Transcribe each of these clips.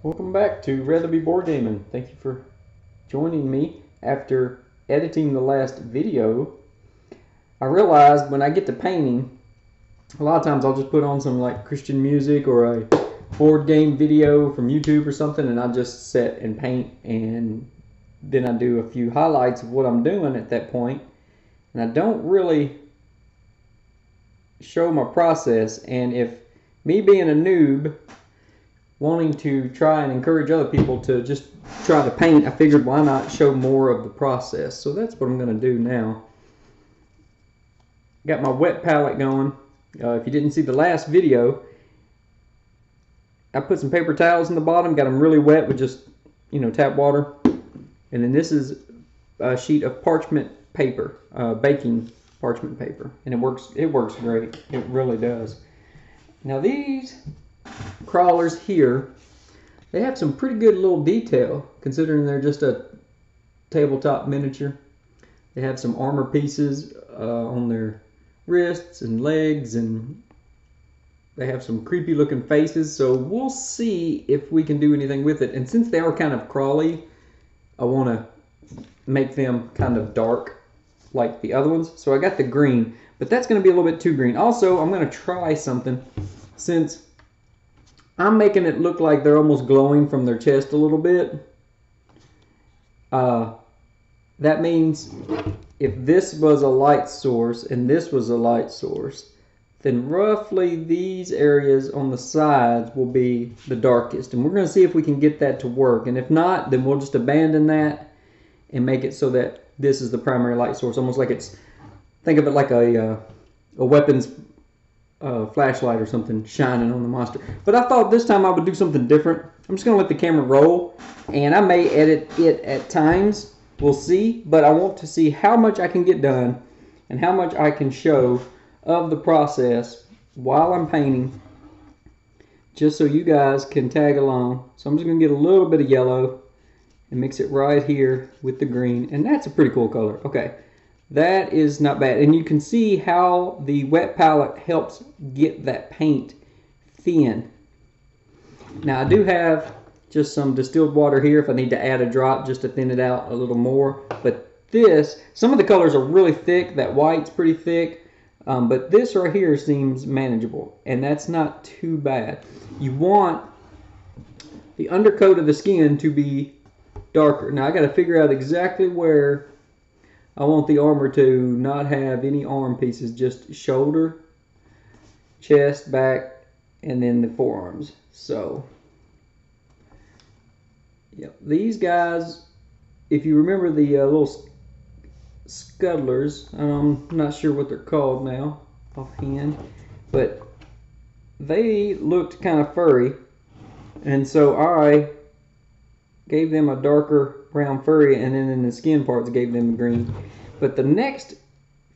Welcome back to Rather Be Board Gaming. Thank you for joining me. After editing the last video, I realized when I get to painting, a lot of times I'll just put on some like Christian music or a board game video from YouTube or something, and I just sit and paint, and then I do a few highlights of what I'm doing at that point, and I don't really show my process. And if me being a noob wanting to try and encourage other people to just try to paint, I figured why not show more of the process. So that's what I'm going to do now. Got my wet palette going. If you didn't see the last video, I put some paper towels in the bottom, got them really wet with just, tap water. And then this is a sheet of parchment paper, baking parchment paper. And it works great. It really does. Now these crawlers here, they have some pretty good little detail considering they're just a tabletop miniature. They have some armor pieces on their wrists and legs, and they have some creepy looking faces, so we'll see if we can do anything with it. And since they are kind of crawly, I want to make them kind of dark like the other ones. So I got the green, but that's going to be a little bit too green. Also, I'm going to try something. Since I'm making it look like they're almost glowing from their chest a little bit, that means if this was a light source and this was a light source, then roughly these areas on the sides will be the darkest. And we're going to see if we can get that to work. And if not, then we'll just abandon that and make it so that this is the primary light source. Almost like it's, think of it like a weapons flashlight or something shining on the monster. But I thought this time I would do something different. I'm just going to let the camera roll, and I may edit it at times. We'll see, but I want to see how much I can get done and how much I can show of the process while I'm painting, just so you guys can tag along. So I'm just going to get a little bit of yellow and mix it right here with the green, and that's a pretty cool color. Okay, that is not bad, and you can see how the wet palette helps get that paint thin. Now I do have just some distilled water here if I need to add a drop just to thin it out a little more. But this, some of the colors are really thick. That white's pretty thick. But this right here seems manageable, and that's not too bad. You want the undercoat of the skin to be darker. Now I got to figure out exactly where I want the armor to not have any arm pieces, just shoulder, chest, back, and then the forearms. So yep, these guys, if you remember the little scuttlers, I'm not sure what they're called now offhand, but they looked kind of furry, and so I gave them a darker brown furry, and then in the skin parts gave them green. But the next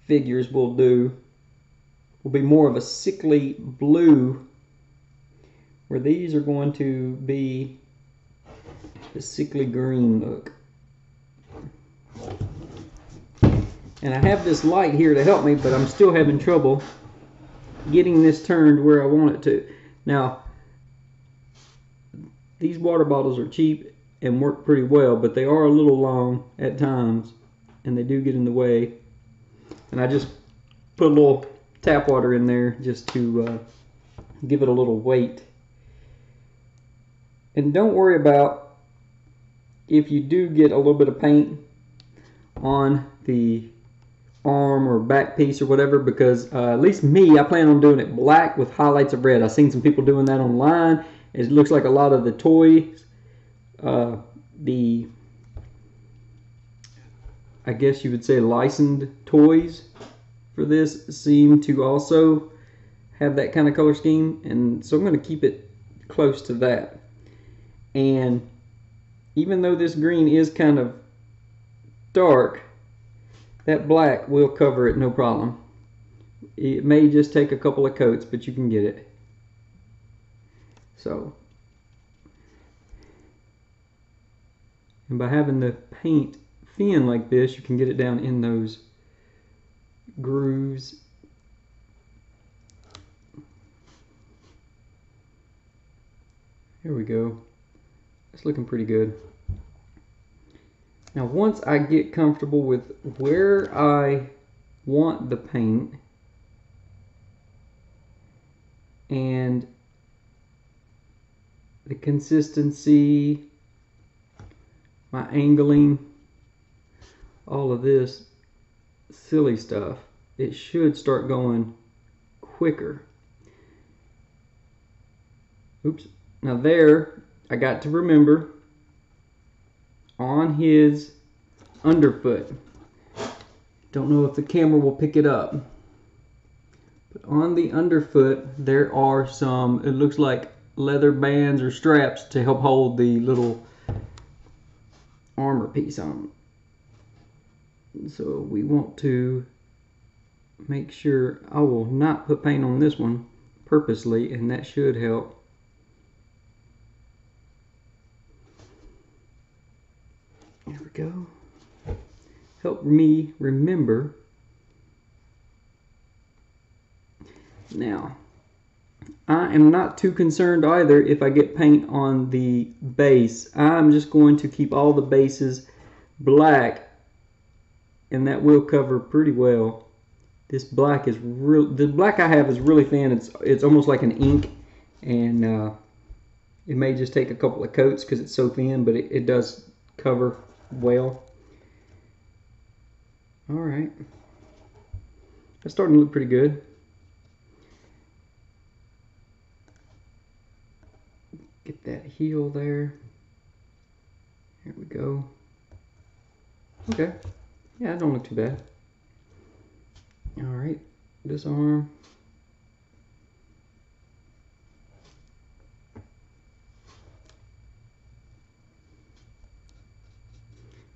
figures we'll do will be more of a sickly blue, where these are going to be the sickly green look. And I have this light here to help me, but I'm still having trouble getting this turned where I want it to. Now, these water bottles are cheap and work pretty well, but they are a little long at times, and they do get in the way. And I just put a little tap water in there just to give it a little weight. And don't worry about if you do get a little bit of paint on the arm or back piece or whatever, because at least me, I plan on doing it black with highlights of red. I've seen some people doing that online. It looks like a lot of the toys, I guess you would say licensed toys for this, seem to also have that kind of color scheme, and so I'm going to keep it close to that. And even though this green is kind of dark, that black will cover it no problem. It may just take a couple of coats, but you can get it. So, and by having the paint thin like this, you can get it down in those grooves. Here we go. It's looking pretty good. Now once I get comfortable with where I want the paint and the consistency, my angling, all of this silly stuff, it should start going quicker. Oops. Now there, I got to remember on his underfoot. Don't know if the camera will pick it up. But on the underfoot, there are some, it looks like leather bands or straps to help hold the little armor piece on. So we want to make sure, I will not put paint on this one purposely, and that should help. There we go. Help me remember. Now, I am not too concerned either if I get paint on the base. I'm just going to keep all the bases black, and that will cover pretty well. This black is real. The black I have is really thin. It's almost like an ink, and it may just take a couple of coats because it's so thin, but it does cover well. All right, that's starting to look pretty good. Get that heel there. Here we go. Okay, yeah, it don't look too bad. All right, this arm.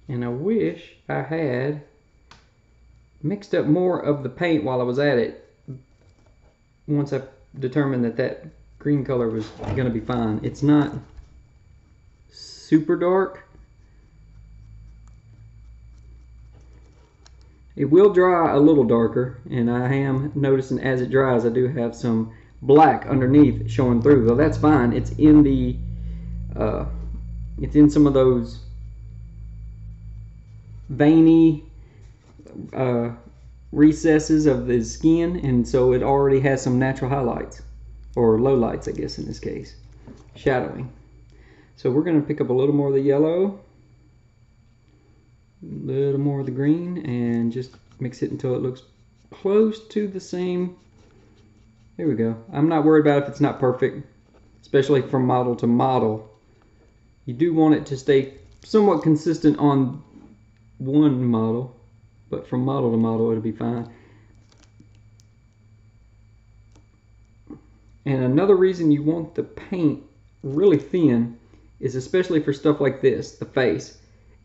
And I wish I had mixed up more of the paint while I was at it. Once I determined that that green color was going to be fine. It's not super dark. It will dry a little darker, and I am noticing as it dries I do have some black underneath showing through. Well, that's fine. It's in the it's in some of those veiny recesses of the skin, and so it already has some natural highlights, or lowlights I guess in this case, shadowing. So we're going to pick up a little more of the yellow, a little more of the green, and just mix it until it looks close to the same. There we go. I'm not worried about if it's not perfect, especially from model to model. You do want it to stay somewhat consistent on one model, but from model to model it'll be fine. And another reason you want the paint really thin is especially for stuff like this, the face.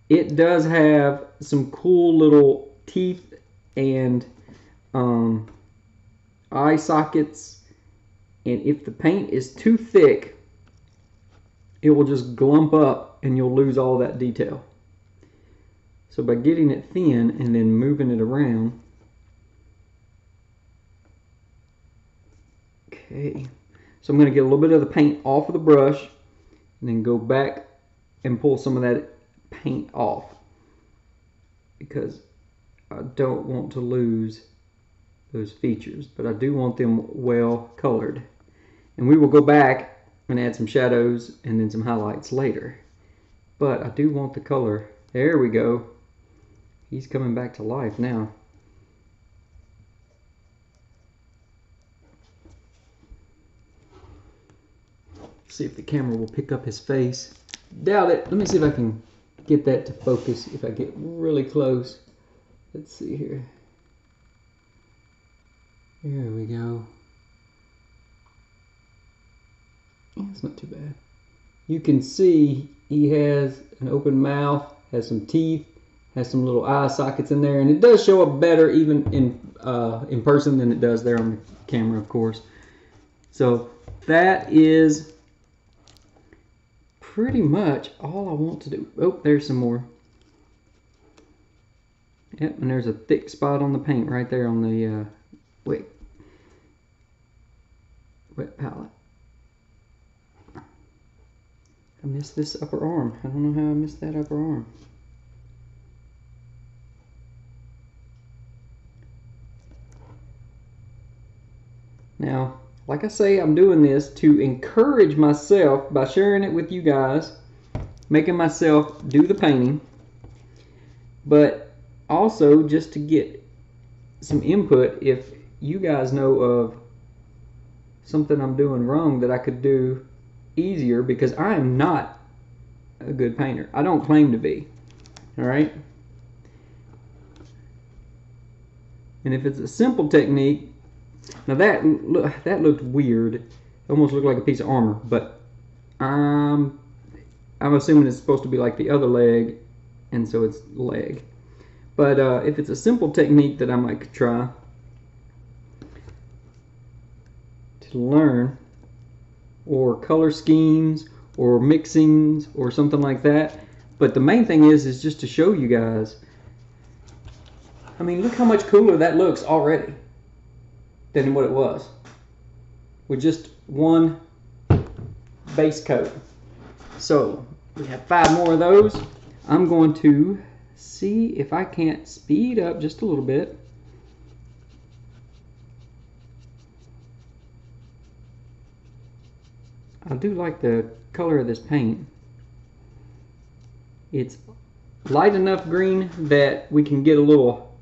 It does have some cool little teeth and eye sockets, and if the paint is too thick, it will just glump up and you'll lose all that detail. So by getting it thin and then moving it around, okay, so I'm going to get a little bit of the paint off of the brush and then go back and pull some of that paint off, because I don't want to lose those features, but I do want them well colored. And we will go back and add some shadows and then some highlights later, but I do want the color. There we go. He's coming back to life now. See if the camera will pick up his face. Doubt it. Let me see if I can get that to focus if I get really close. Let's see here. There we go. Yeah, it's not too bad. You can see he has an open mouth, has some teeth, has some little eye sockets in there, and it does show up better even in person than it does there on the camera, of course. So that is pretty much all I want to do. Oh, there's some more. Yep, and there's a thick spot on the paint right there on the wet palette. I missed this upper arm. I don't know how I missed that upper arm. Now, like I say, I'm doing this to encourage myself by sharing it with you guys, making myself do the painting, but also just to get some input if you guys know of something I'm doing wrong that I could do easier, because I am not a good painter. I don't claim to be. All right? And if it's a simple technique, now that looked weird. It almost looked like a piece of armor, but I'm assuming it's supposed to be like the other leg, and so it's leg. But if it's a simple technique that I might try to learn, or color schemes, or mixings, or something like that. But the main thing is just to show you guys. I mean, look how much cooler that looks already than what it was with just one base coat. So we have 5 more of those. I'm going to see if I can't speed up just a little bit. I do like the color of this paint. It's light enough green that we can get a little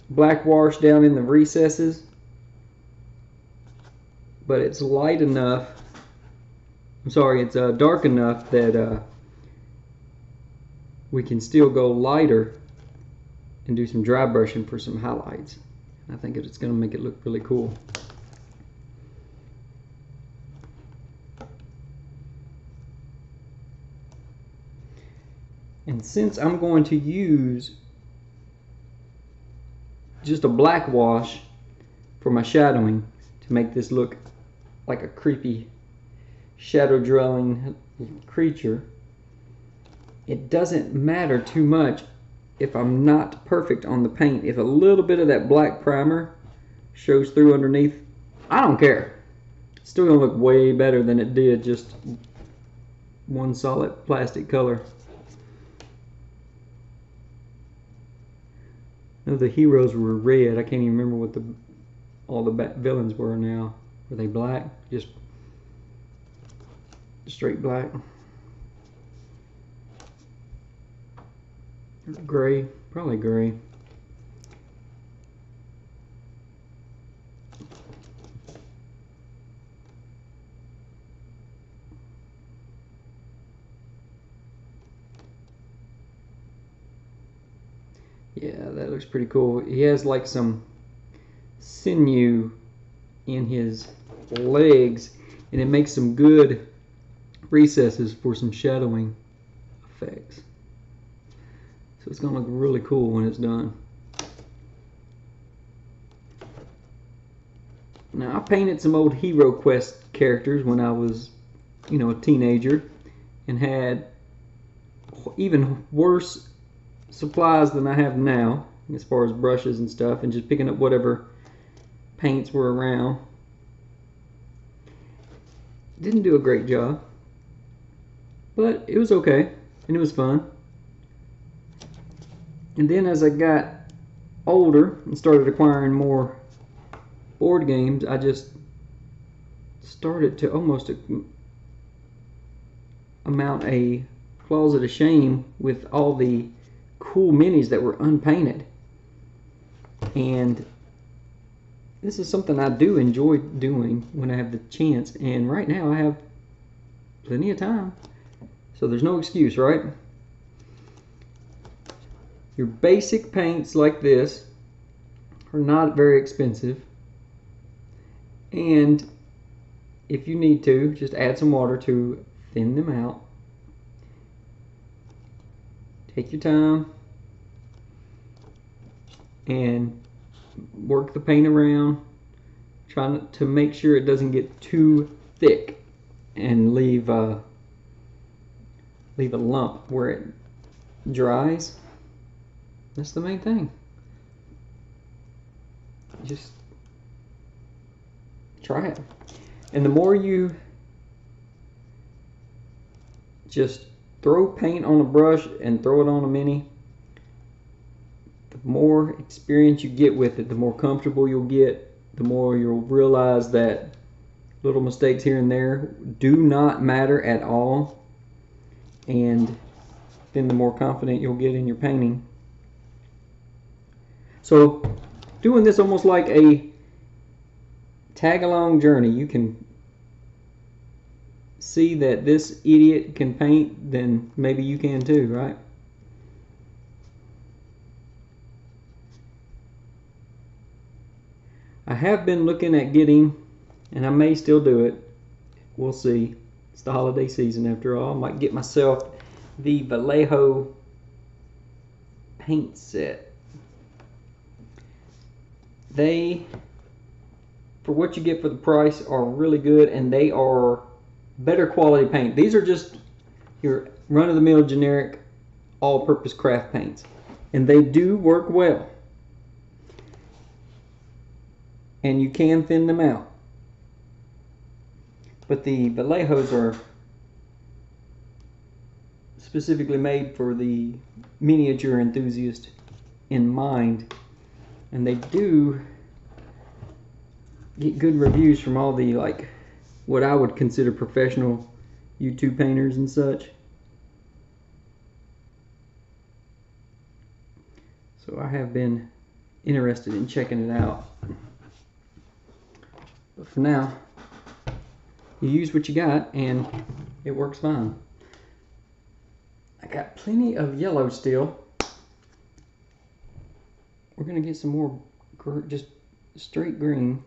black wash down in the recesses, but it's light enough, it's dark enough that we can still go lighter and do some dry brushing for some highlights. I think it's going to make it look really cool. And since I'm going to use just a black wash for my shadowing to make this look like a creepy shadow dwelling creature, it doesn't matter too much if I'm not perfect on the paint. If a little bit of that black primer shows through underneath, I don't care. It's still gonna look way better than it did just one solid plastic color. No, the heroes were red. I can't even remember what all the villains were now. Were they black? Just straight black. Gray, probably gray. Yeah, that looks pretty cool. He has like some sinew in his legs, and it makes some good recesses for some shadowing effects. So it's gonna look really cool when it's done. Now, I painted some old Hero Quest characters when I was, a teenager, and had even worse supplies than I have now as far as brushes and stuff, and just picking up whatever paints were around. Didn't do a great job, but it was okay, and it was fun. And then as I got older and started acquiring more board games, I just started to almost amount a closet of shame with all the cool minis that were unpainted. And this is something I do enjoy doing when I have the chance, and right now I have plenty of time, so there's no excuse, right? Your basic paints like this are not very expensive, and if you need to, just add some water to thin them out. Take your time and work the paint around, trying to make sure it doesn't get too thick and leave a lump where it dries. That's the main thing. Just try it. And the more you just throw paint on a brush and throw it on a Mini. The more experience you get with it, the more comfortable you'll get, the more you'll realize that little mistakes here and there do not matter at all, and then the more confident you'll get in your painting. So doing this almost like a tag-along journey, you can see that this idiot can paint, then maybe you can too, right? I have been looking at getting, and I may still do it, we'll see. It's the holiday season after all. I might get myself the Vallejo paint set. They, for what you get for the price, are really good, and they are better quality paint. These are just your run-of-the-mill generic all-purpose craft paints, and they do work well, and you can thin them out. But the Vallejos are specifically made for the miniature enthusiast in mind, and they do get good reviews from all the, like, what I would consider professional YouTube painters and such. So I have been interested in checking it out. But for now, you use what you got and it works fine. I got plenty of yellow still. We're gonna get some more just straight green.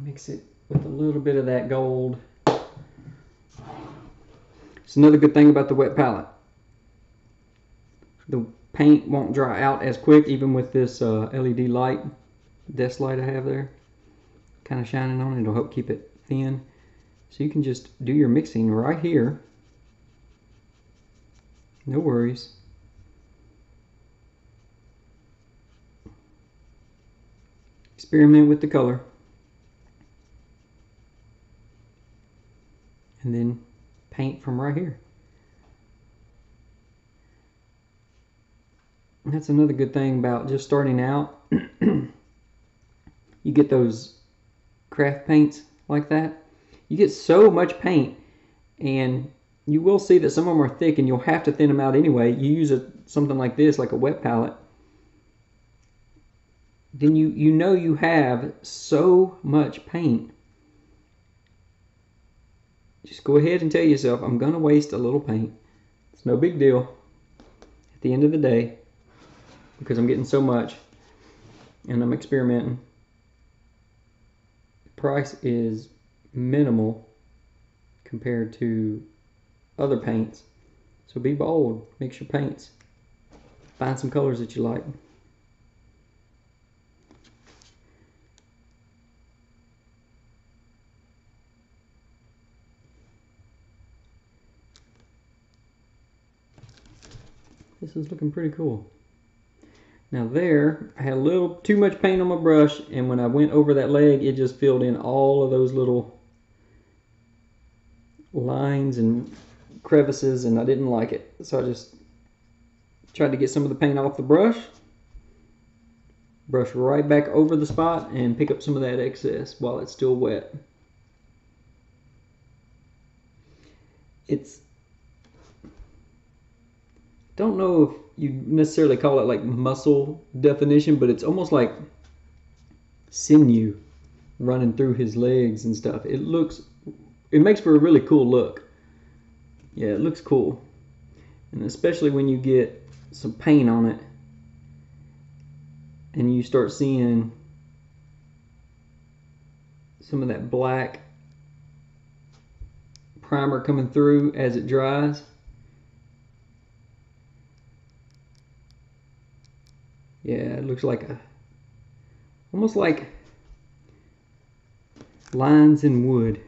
Mix it with a little bit of that gold. It's another good thing about the wet palette. The paint won't dry out as quick, even with this LED light, desk light I have there, kind of shining on it. It'll help keep it thin. So you can just do your mixing right here. No worries. Experiment with the color. And then paint from right here. And that's another good thing about just starting out. You get those craft paints like that. You get so much paint, and you will see that some of them are thick and you'll have to thin them out anyway. You use something like this, like a wet palette, then you know you have so much paint. Just go ahead and tell yourself, I'm going to waste a little paint. It's no big deal at the end of the day, because I'm getting so much and I'm experimenting. The price is minimal compared to other paints. So be bold, mix your paints, find some colors that you like. This is looking pretty cool. Now there, I had a little too much paint on my brush, and when I went over that leg, it just filled in all of those little lines and crevices, and I didn't like it. So I just tried to get some of the paint off the brush right back over the spot, and pick up some of that excess while it's still wet. Don't know if you necessarily call it like muscle definition, but it's almost like sinew running through his legs and stuff. It makes for a really cool look. Yeah, it looks cool. And especially when you get some paint on it and you start seeing some of that black primer coming through as it dries. Yeah, it looks like almost like lines in wood,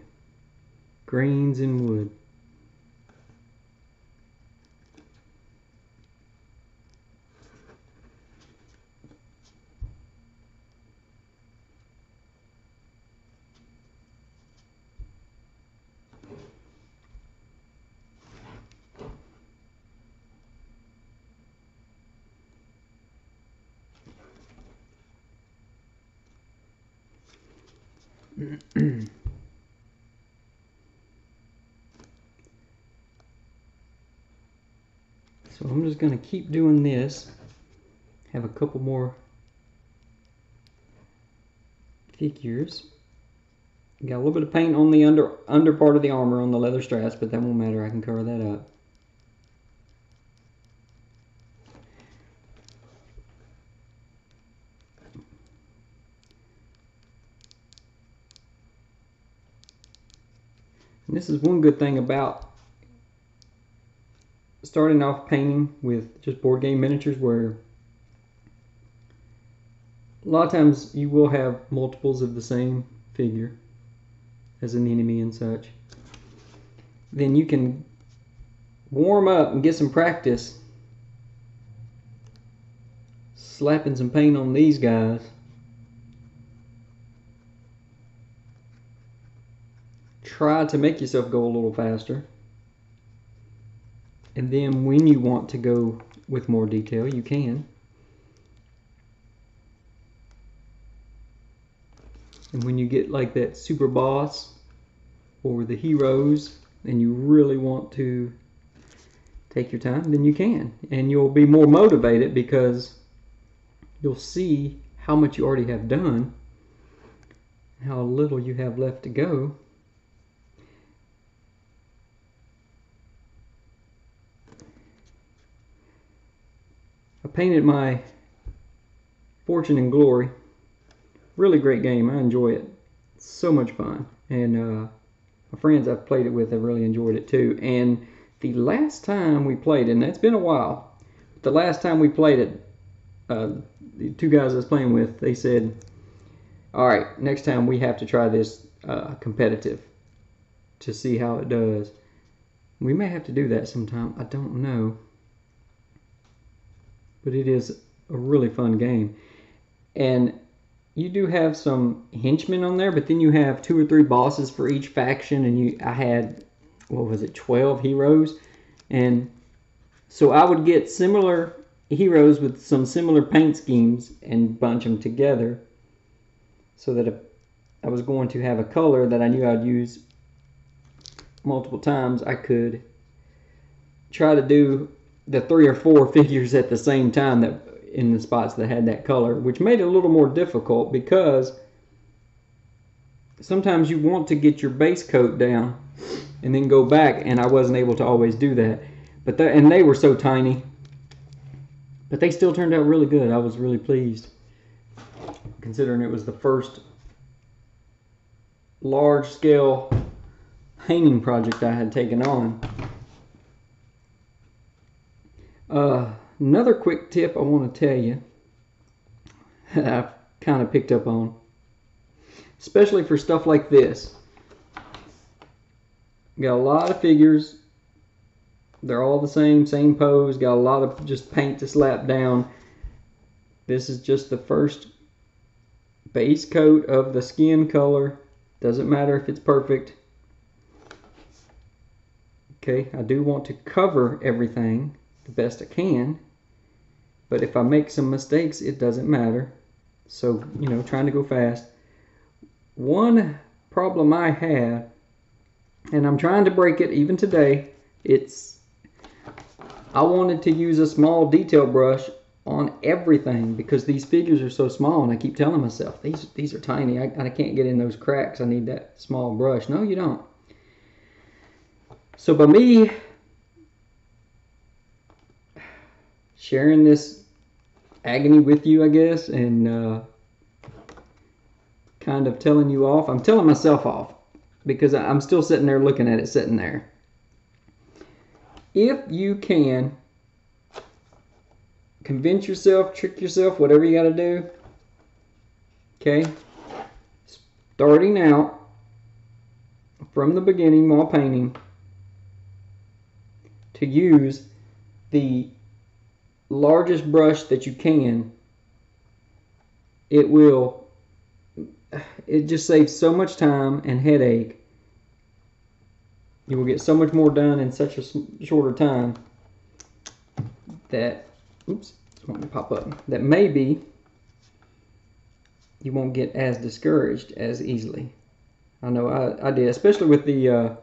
grains in wood. So I'm just going to keep doing this. Have a couple more figures. Got a little bit of paint on the under part of the armor on the leather straps, but that won't matter. I can cover that up. And this is one good thing about starting off painting with just board game miniatures, where a lot of times you will have multiples of the same figure as an enemy and such. Then you can warm up and get some practice slapping some paint on these guys. Try to make yourself go a little faster. And then when you want to go with more detail, you can. And when you get like that super boss or the heroes and you really want to take your time, then you can. And you'll be more motivated because you'll see how much you already have done, how little you have left to go. I painted my Fortune and Glory. Really great game. I enjoy it. It's so much fun. And my friends I've played it with have really enjoyed it too. And the last time we played it, and it's been a while, the last time we played it, the two guys I was playing with, they said, all right, next time we have to try this competitive to see how it does. We may have to do that sometime. I don't know. But it is a really fun game. And you do have some henchmen on there, but then you have 2 or 3 bosses for each faction, and I had, what was it, 12 heroes? And so I would get similar heroes with some similar paint schemes and bunch them together so that if I was going to have a color that I knew I'd use multiple times, I could try to do the 3 or 4 figures at the same time that in the spots that had that color, which made it a little more difficult because sometimes you want to get your base coat down and then go back, and I wasn't able to always do that. But and they were so tiny, but they still turned out really good. I was really pleased, considering it was the first large-scale painting project I had taken on. Another quick tip I want to tell you that I've kind of picked up on, especially for stuff like this. Got a lot of figures. They're all the same pose. Got a lot of just paint to slap down. This is just the first base coat of the skin color. Doesn't matter if it's perfect. Okay, I do want to cover everything the best I can, but if I make some mistakes, it doesn't matter. So, you know, trying to go fast. One problem I have, and I'm trying to break it even today, I wanted to use a small detail brush on everything because these figures are so small, and I keep telling myself, these are tiny, I can't get in those cracks, I need that small brush. No, you don't. So by me sharing this agony with you, I guess, and kind of telling you off. I'm telling myself off because I'm still sitting there looking at it sitting there. If you can convince yourself, trick yourself, whatever you got to do, okay, starting out from the beginning while painting, to use the largest brush that you can, it just saves so much time and headache. You will get so much more done in such a shorter time that, oops, it's wanting to pop up, that maybe you won't get as discouraged as easily. I know I did, especially with the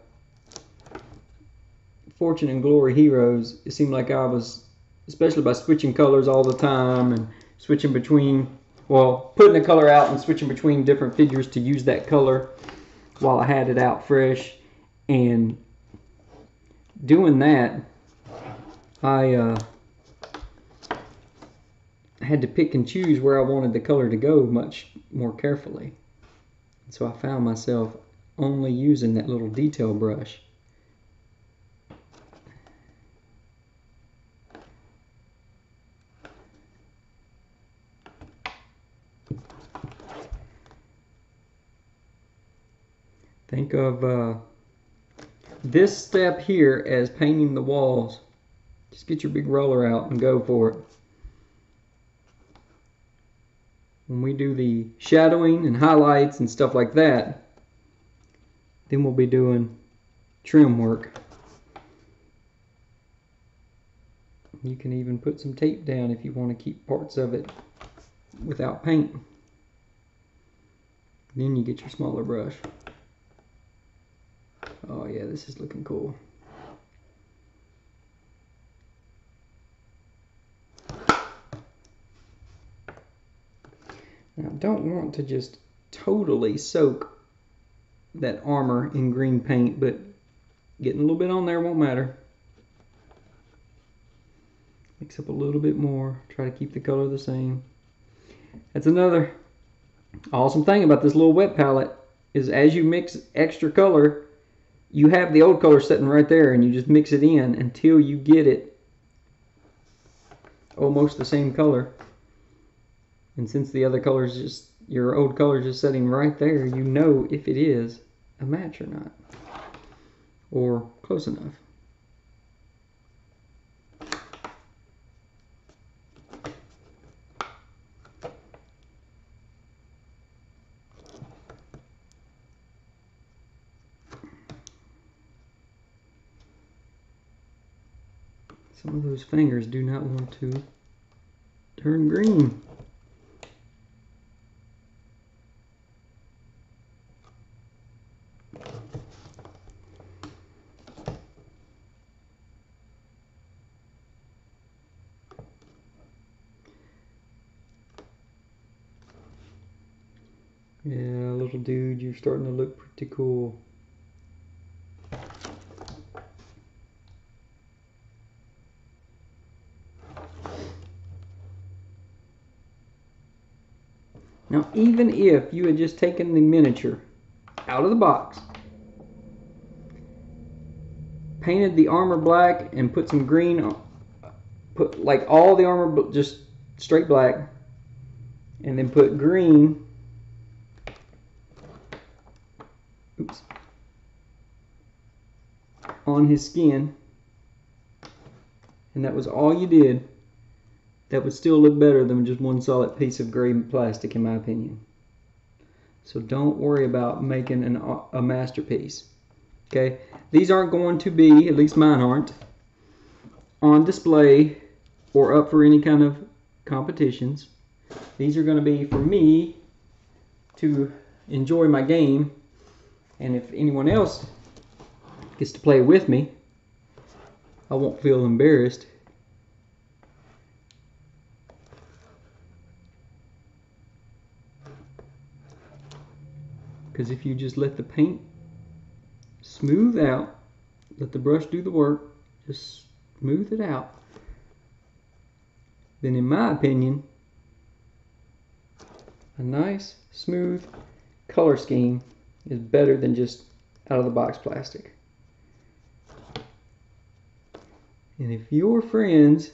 Fortune and Glory Heroes. It seemed like I was, especially by switching colors all the time and switching between, well, putting the color out and switching between different figures to use that color while I had it out fresh. And doing that, I had to pick and choose where I wanted the color to go much more carefully. So I found myself only using that little detail brush. Think of this step here as painting the walls. Just get your big roller out and go for it. When we do the shadowing and highlights and stuff like that, then we'll be doing trim work. You can even put some tape down if you want to keep parts of it without paint. Then you get your smaller brush. Oh yeah, this is looking cool. Now I don't want to just totally soak that armor in green paint, but getting a little bit on there won't matter. Mix up a little bit more, try to keep the color the same. That's another awesome thing about this little wet palette, is as you mix extra color, you have the old color sitting right there and you just mix it in until you get it almost the same color. And since the other color is just, your old color is just sitting right there, you know if it is a match or not, or close enough. Some of those fingers do not want to turn green. Yeah, little dude, you're starting to look pretty cool. Now, even if you had just taken the miniature out of the box, painted the armor black and put some green on, put like all the armor just straight black, and then put green, oops, on his skin, and that was all you did, that would still look better than just one solid piece of gray plastic, in my opinion. So don't worry about making a masterpiece. Okay, these aren't going to be, at least mine aren't, on display or up for any kind of competitions. These are going to be for me to enjoy my game, and if anyone else gets to play with me, I won't feel embarrassed. Because if you just let the paint smooth out, let the brush do the work, just smooth it out, then in my opinion, a nice smooth color scheme is better than just out of the box plastic. And if your friends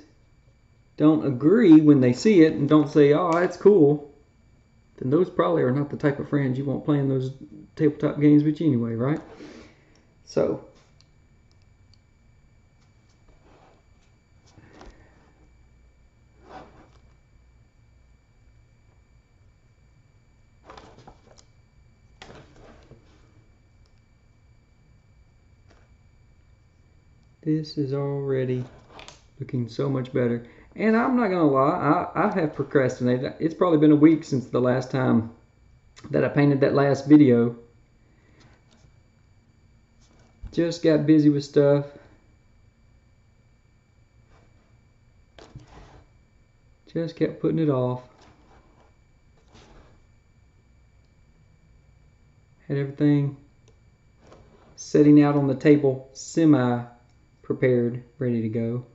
don't agree when they see it and don't say, oh, that's cool, then those probably are not the type of friends you want playing those tabletop games with you anyway, right? So, this is already looking so much better. And I'm not going to lie, I have procrastinated. It's probably been a week since the last time that I painted that last video. Just got busy with stuff. Just kept putting it off. Had everything setting out on the table, semi-prepared, ready to go.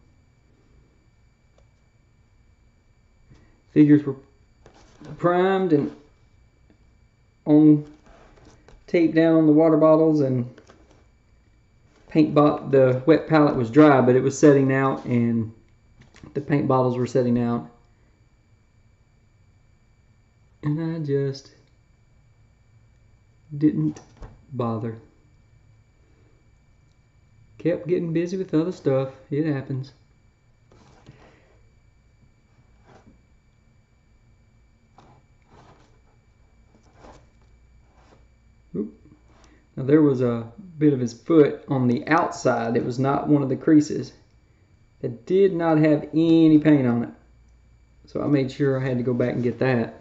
Figures were primed and on tape down on the water bottles, and the wet palette was dry, but it was setting out and the paint bottles were setting out. And I just didn't bother. Kept getting busy with other stuff. It happens. Oop. Now there was a bit of his foot on the outside. It was not one of the creases. It did not have any paint on it. So I made sure I had to go back and get that.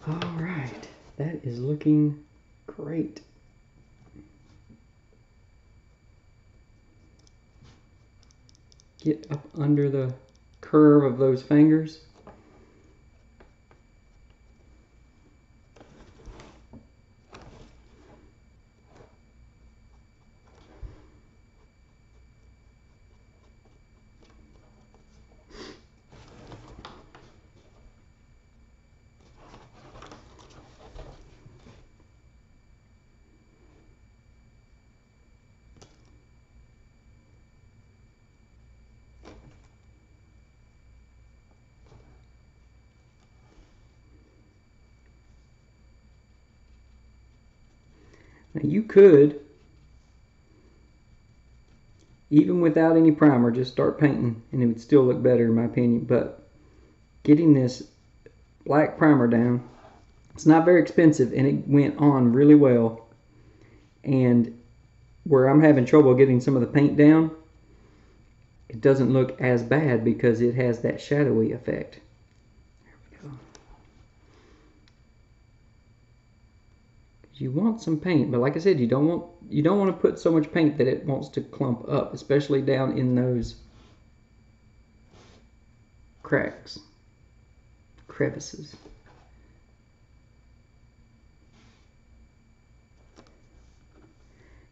Alright, that is looking great. Get up under the curve of those fingers. Now you could, even without any primer, just start painting and it would still look better in my opinion. But getting this black primer down, it's not very expensive and it went on really well. And where I'm having trouble getting some of the paint down, it doesn't look as bad because it has that shadowy effect. There we go. You want some paint, but like I said, you don't want to put so much paint that it wants to clump up, especially down in those cracks, crevices.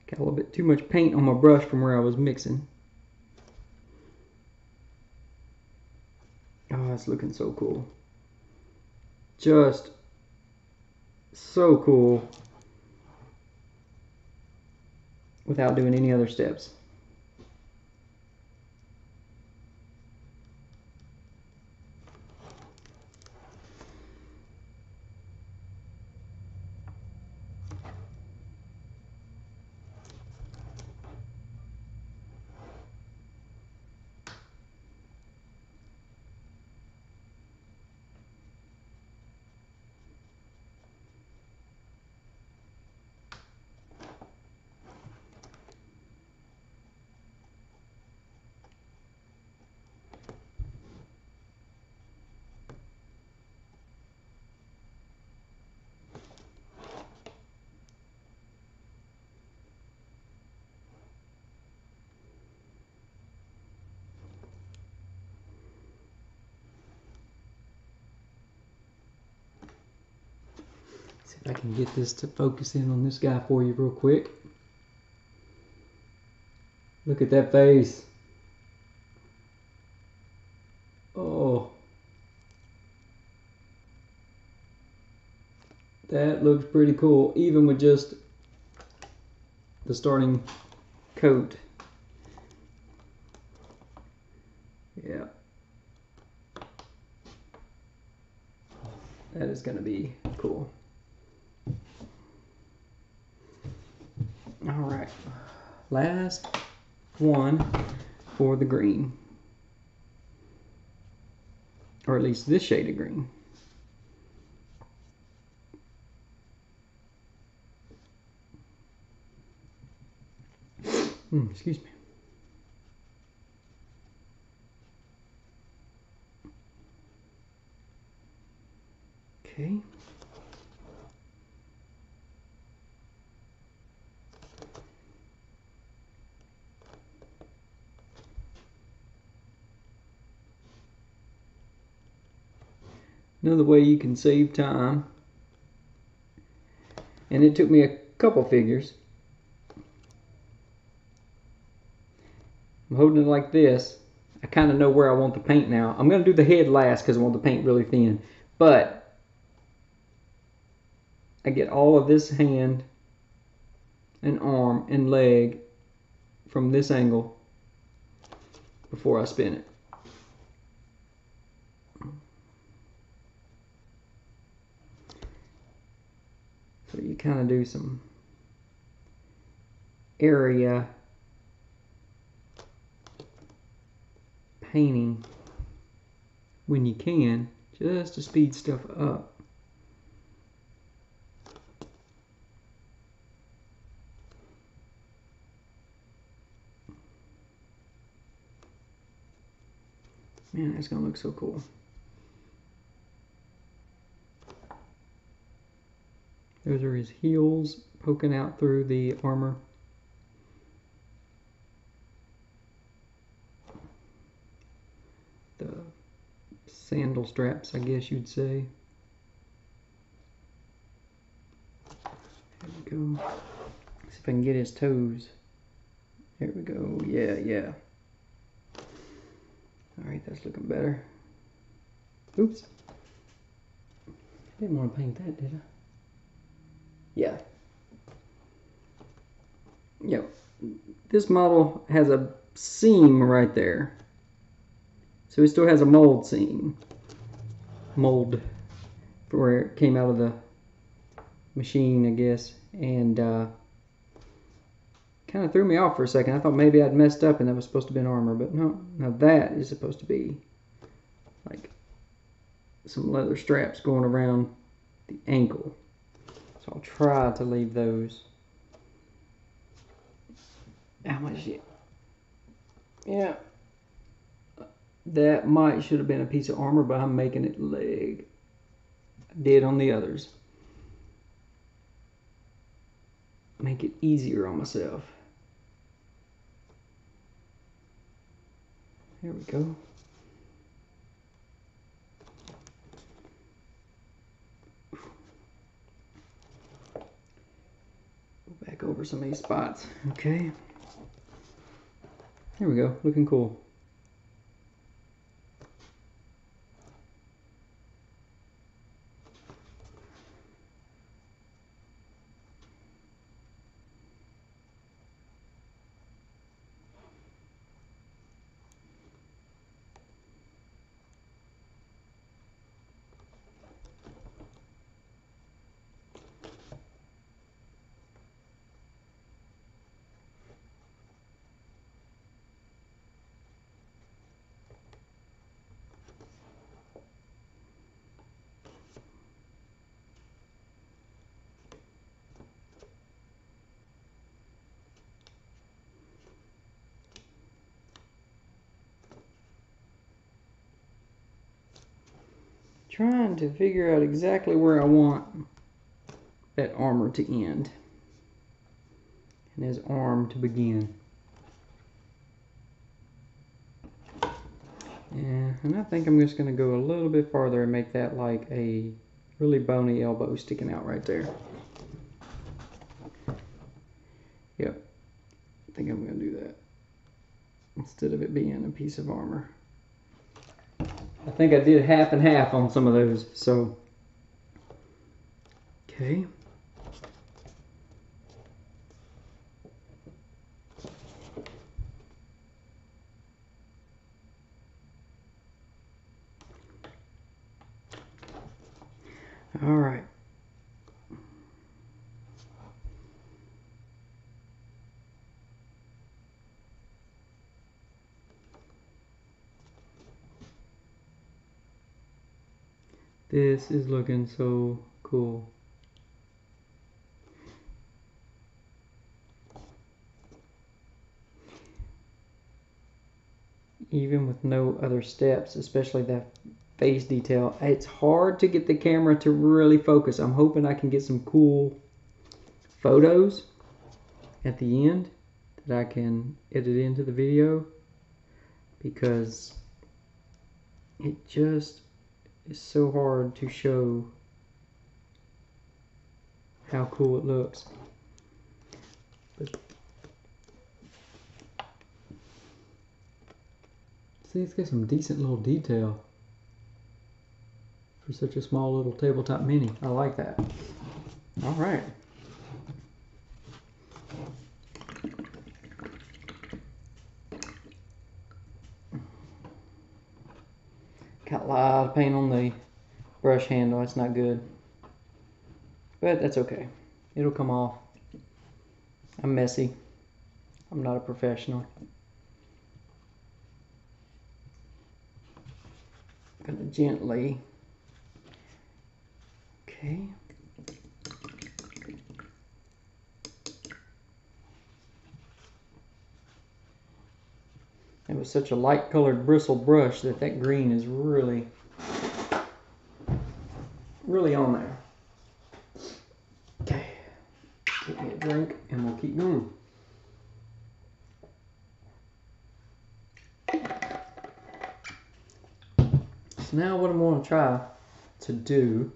Got a little bit too much paint on my brush from where I was mixing. Oh, it's looking so cool. Just so cool without doing any other steps. See if I can get this to focus in on this guy for you real quick. Look at that face. Oh. That looks pretty cool, even with just the starting coat. Yeah. That is going to be cool. All right. Last one for the green. Or at least this shade of green. Excuse me. Okay. Another way you can save time. And it took me a couple figures. I'm holding it like this. I kind of know where I want the paint now. I'm going to do the head last because I want the paint really thin. But I get all of this hand and arm and leg from this angle before I spin it. So you kind of do some area painting when you can, just to speed stuff up. Man, that's gonna look so cool. Those are his heels poking out through the armor. The sandal straps, I guess you'd say. There we go. See if I can get his toes. There we go. Yeah. Alright, that's looking better. Oops. I didn't want to paint that, did I? Yeah. Yep. This model has a seam right there. So it still has a mold seam. Mold for where it came out of the machine, I guess. And kind of threw me off for a second. I thought maybe I'd messed up and that was supposed to be an armor, but no. Now that is supposed to be like some leather straps going around the ankle. So I'll try to leave those. How much shit? Yeah. That should have been a piece of armor, but I'm making it leg. I did on the others. Make it easier on myself. There we go. Go back over some of these spots. Okay. There we go. Looking cool. Trying to figure out exactly where I want that armor to end and his arm to begin. Yeah, and I think I'm just going to go a little bit farther and make that like a really bony elbow sticking out right there. Yep, I think I'm going to do that instead of it being a piece of armor. I think I did half and half on some of those, so okay. All right. This is looking so cool. Even with no other steps, especially that face detail, it's hard to get the camera to really focus. I'm hoping I can get some cool photos at the end that I can edit into the video, because it just it's so hard to show how cool it looks. But see, it's got some decent little detail for such a small little tabletop mini. I like that. All right. Got a lot of paint on the brush handle. It's not good. But that's okay. It'll come off. I'm messy. I'm not a professional. I'm gonna gently. Okay. It was such a light colored bristle brush that green is really on there. Okay, get me a drink and we'll keep going. So now what I'm going to try to do,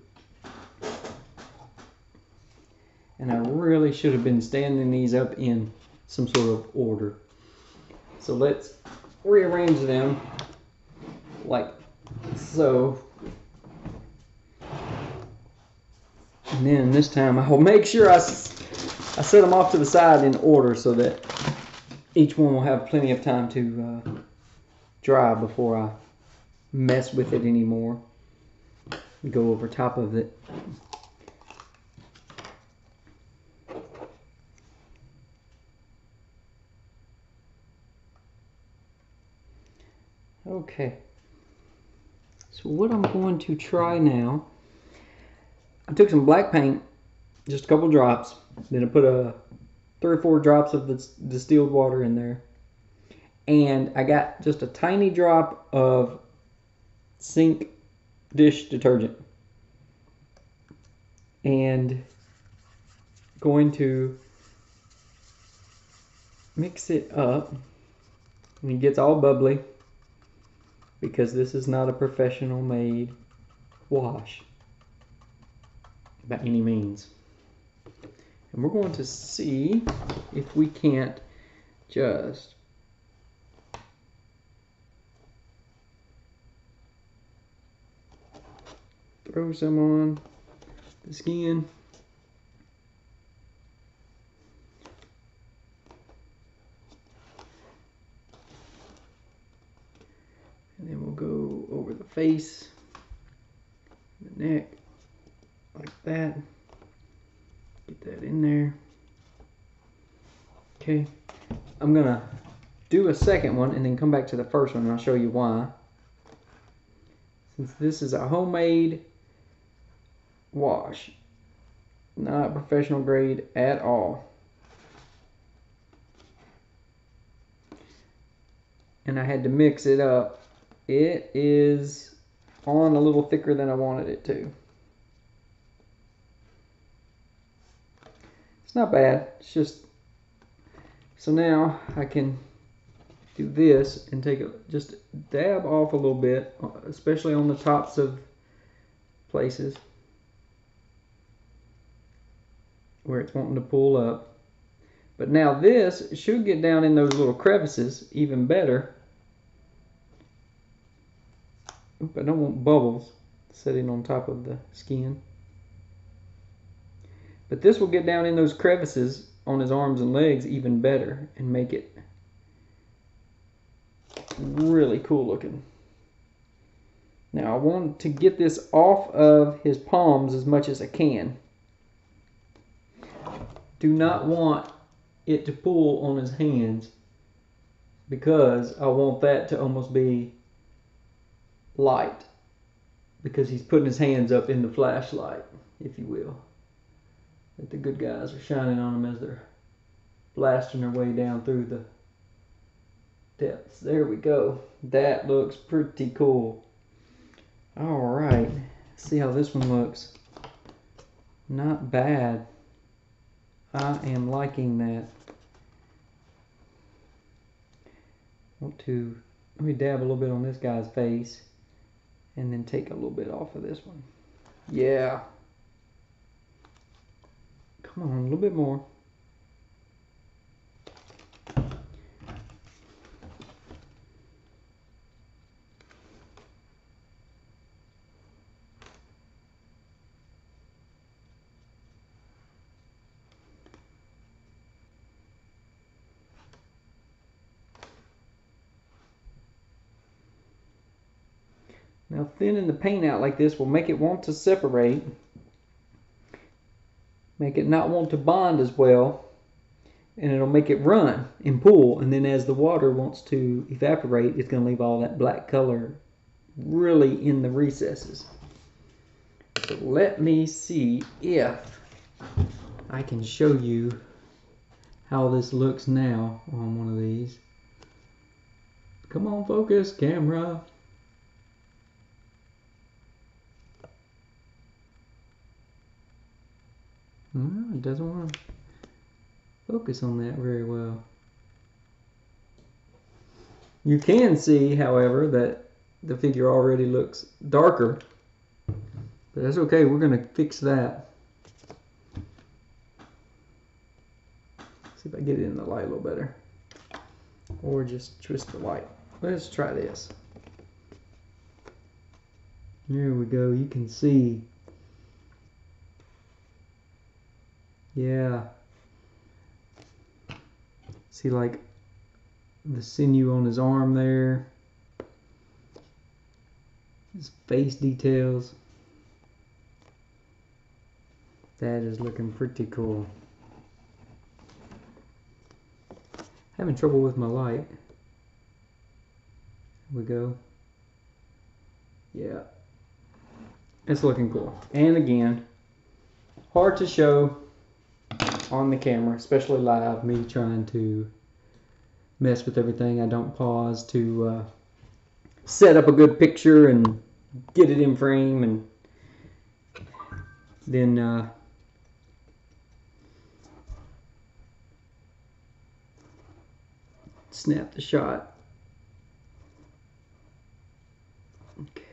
and I really should have been standing these up in some sort of order. So let's rearrange them like so. And then this time I will make sure I set them off to the side in order so that each one will have plenty of time to dry before I mess with it anymore. Go over top of it. Okay. So what I'm going to try now, I took some black paint, just a couple drops, then I put 3 or 4 drops of the distilled water in there, and I got just a tiny drop of sink dish detergent, and going to mix it up, and it gets all bubbly because this is not a professional made wash by any means. And we're going to see if we can't just throw some on the skin. And then we'll go over the face, the neck, like that. Get that in there. Okay, I'm gonna do a second one and then come back to the first one and I'll show you why. Since this is a homemade wash, not professional grade at all. And I had to mix it up. It is on a little thicker than I wanted it to. It's not bad. It's just, so now I can do this and take it, just dab off a little bit, especially on the tops of places where it's wanting to pull up. But now this should get down in those little crevices even better. Oop, I don't want bubbles sitting on top of the skin. But this will get down in those crevices on his arms and legs even better and make it really cool looking. Now I want to get this off of his palms as much as I can. Do not want it to pull on his hands because I want that to almost be light, because he's putting his hands up in the flashlight, if you will, that the good guys are shining on him as they're blasting their way down through the depths. There we go. That looks pretty cool. All right, see how this one looks. Not bad. I am liking that. Let me dab a little bit on this guy's face. And then take a little bit off of this one. Yeah. Come on, a little bit more. Now thinning the paint out like this will make it want to separate, make it not want to bond as well, and it'll make it run and pool, and then as the water wants to evaporate, it's going to leave all that black color really in the recesses. So let me see if I can show you how this looks now on one of these. Come on, focus, camera. No, it doesn't want to focus on that very well. You can see, however, that the figure already looks darker, but that's okay. We're going to fix that. See if I get it in the light a little better, or just twist the light. Let's try this. There we go. You can see. Yeah. See, like the sinew on his arm there. His face details. That is looking pretty cool. Having trouble with my light. There we go. Yeah. It's looking cool. And again, hard to show on the camera, especially live, me trying to mess with everything. I don't pause to set up a good picture and get it in frame and then snap the shot. Okay.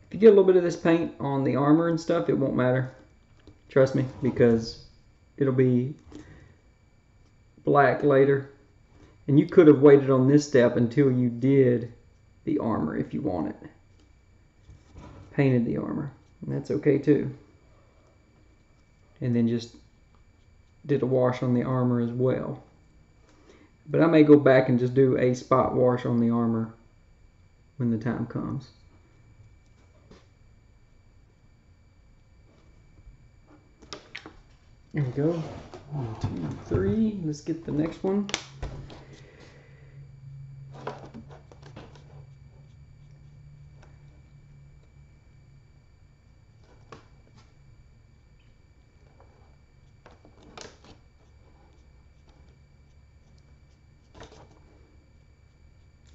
If you get a little bit of this paint on the armor and stuff, it won't matter. Trust me, because it'll be black later. And you could have waited on this step until you did the armor if you wanted. Painted the armor. And that's okay too. And then just did a wash on the armor as well. But I may go back and just do a spot wash on the armor when the time comes. There we go. 1, 2, 3. Let's get the next one.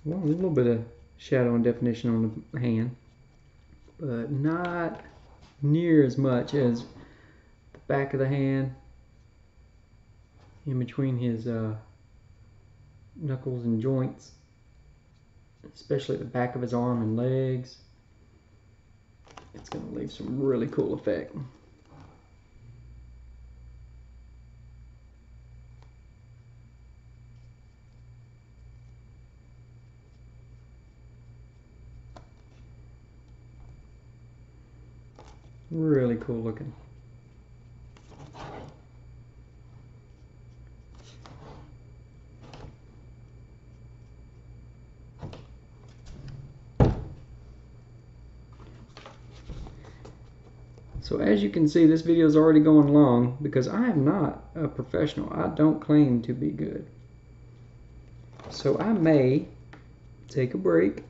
Well, there's a little bit of shadow and definition on the hand, but not near as much as the back of the hand, in between his knuckles and joints, especially the back of his arm and legs. It's going to leave some really cool effect. Really cool looking. So as you can see, this video is already going long because I am not a professional. I don't claim to be good. So I may take a break,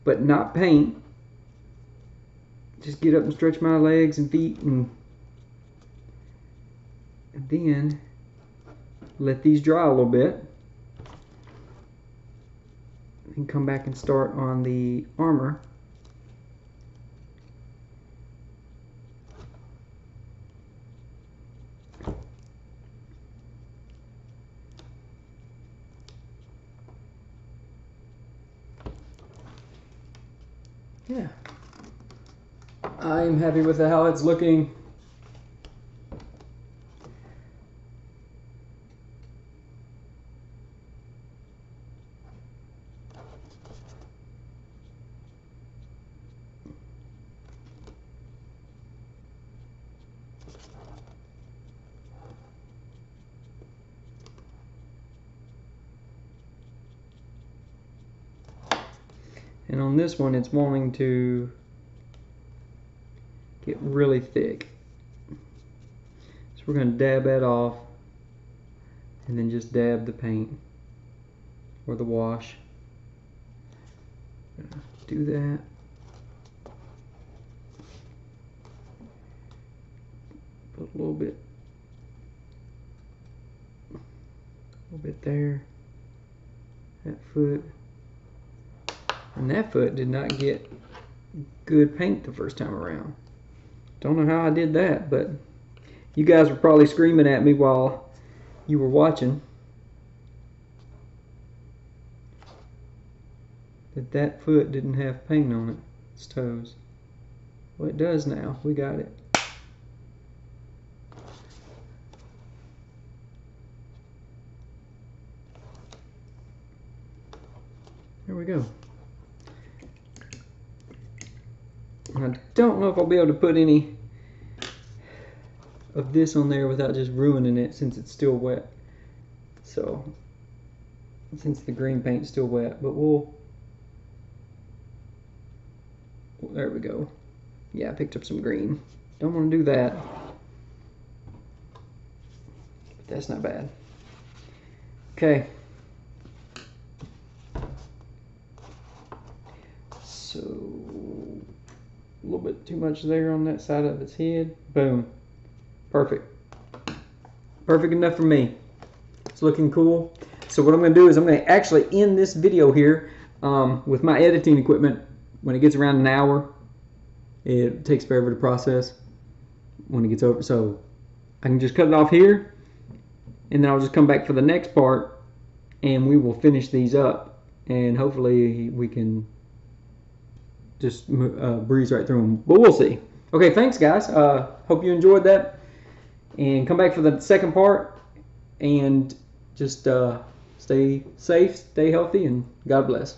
but not paint. Just get up and stretch my legs and feet and then let these dry a little bit. And come back and start on the armor. yeah, I'm happy with how it's looking. And on this one, it's wanting to get really thick. So we're going to dab that off and then just dab the paint or the wash. Do that. Put a little bit there. That foot. And that foot did not get good paint the first time around. Don't know how I did that, but you guys were probably screaming at me while you were watching that foot didn't have paint on it, its toes. Well, it does now. We got it. There we go. I don't know if I'll be able to put any of this on there without just ruining it since it's still wet. So, since the green paint's still wet, but there we go. Yeah, I picked up some green. Don't want to do that. But that's not bad. Okay. So, a little bit too much there on that side of its head. Boom. Perfect. Perfect enough for me. It's looking cool. So what I'm going to do is I'm going to actually end this video here with my editing equipment. When it gets around an hour, it takes forever to process when it gets over. So I can just cut it off here, and then I'll just come back for the next part, and we will finish these up, and hopefully we can just breeze right through them. But we'll see. Okay, thanks guys. Hope you enjoyed that, and come back for the second part, and just stay safe, stay healthy, and God bless.